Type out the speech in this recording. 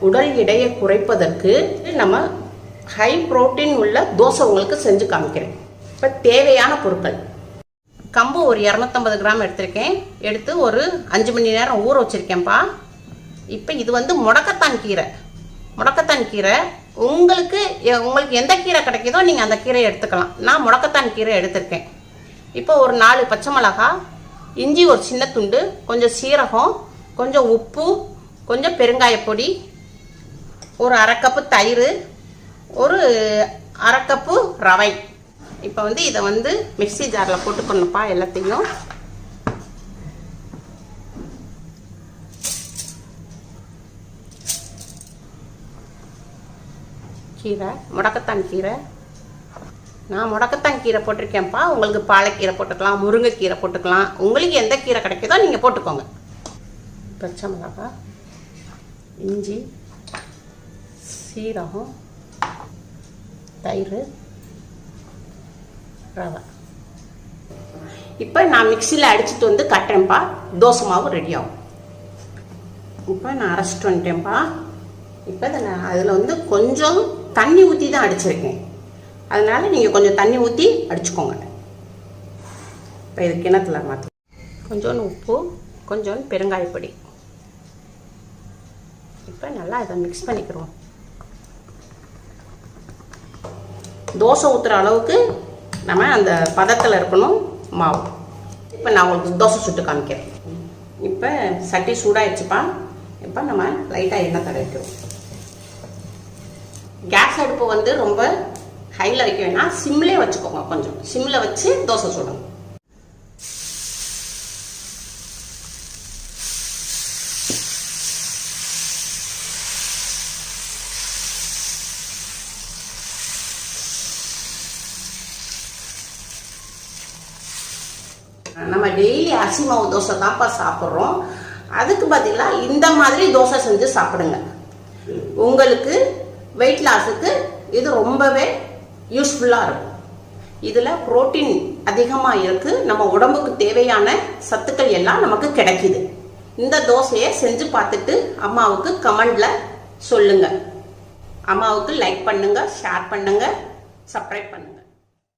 உடல் எடையை குறைப்பதற்கு நம்ம ஹை புரோட்டீன் உள்ள தோசை உங்களுக்கு செஞ்சு காமிக்கிறேன். இப்போ தேவையான பொருட்கள்: கம்பு ஒரு 250 கிராம் எடுத்திருக்கேன். எடுத்து ஒரு 5 மணி நேரம் ஊற வச்சுருக்கேன்ப்பா. இப்போ இது வந்து முடக்கத்தான் கீரை. முடக்கத்தான் கீரை உங்களுக்கு எந்த கீரை கிடைக்குதோ நீங்கள் அந்த கீரையை எடுத்துக்கலாம். நான் முடக்கத்தான் கீரை எடுத்திருக்கேன். இப்போ ஒரு 4 பச்சை மிளகாய், இஞ்சி ஒரு சின்ன துண்டு, கொஞ்சம் சீரகம், கொஞ்சம் உப்பு, கொஞ்சம் பெருங்காயப்பொடி, ஒரு 1/2 கப்பு தயிர், ஒரு 1/2 கப்பு ரவை. இப்போ வந்து இதை வந்து மிக்ஸி ஜாரில் போட்டுக்கணும்ப்பா. எல்லாத்தையும் கீரை, முடக்கத்தான் கீரை, நான் முடக்கத்தான் கீரை போட்டிருக்கேன்ப்பா. உங்களுக்கு பாலக்கீரை போட்டுக்கலாம், முருங்கைக்கீரை போட்டுக்கலாம். உங்களுக்கு எந்த கீரை கிடைக்குதோ நீங்கள் போட்டுக்கோங்க. பச்சை மிளகாய், இஞ்சி, சீரகம், தயிர், ரவை. இப்போ நான் மிக்சியில் அடிச்சுட்டு வந்து கட்டுறேன்ப்பா. தோசை மாவு ரெடி ஆகும். இப்போ நான் அரைச்சிட்டு வந்துட்டேன்ப்பா. இப்போ நான் அதில் வந்து கொஞ்சம் தண்ணி ஊற்றி தான் அடிச்சிருக்கேன். அதனால நீங்கள் கொஞ்சம் தண்ணி ஊற்றி அடிச்சுக்கோங்க. இப்போ இது கிணத்துல மாற்றி கொஞ்சோண்டு உப்பு, கொஞ்சோண்டு பெருங்காயப்பொடி. இப்போ நல்லா இதை மிக்ஸ் பண்ணிக்கிறோம். தோசை ஊற்றுற அளவுக்கு நம்ம அந்த பதத்தில் இருக்கணும் மாவு. இப்போ நான் உங்களுக்கு தோசை சுட்டு காமிக்கிறேன். இப்போ சட்டி சூடாகிடுச்சுப்பா. இப்போ நம்ம லைட்டாக எண்ணெய் தடவிக்கிறோம். கேஸ் அடுப்பு வந்து ரொம்ப ஹையில் வைக்க வேணாம், சிம்லேயே வச்சுக்கோங்க. கொஞ்சம் சிம்மில் வச்சு தோசை சுடணும். நம்ம டெய்லி அரிசி மாவு தோசை தான்ப்பா சாப்பிட்றோம். அதுக்கு பதிலாக இந்த மாதிரி தோசை செஞ்சு சாப்பிடுங்க. உங்களுக்கு வெயிட் லாஸுக்கு இது ரொம்பவே யூஸ்ஃபுல்லாக இருக்கும். இதில் புரோட்டீன் அதிகமாக இருக்குது. நம்ம உடம்புக்கு தேவையான சத்துக்கள் எல்லாம் நமக்கு கிடைக்கிது. இந்த தோசையை செஞ்சு பார்த்துட்டு அம்மாவுக்கு கமெண்டில் சொல்லுங்கள். அம்மாவுக்கு லைக் பண்ணுங்கள், ஷேர் பண்ணுங்கள், சப்ஸ்கிரைப் பண்ணுங்கள்.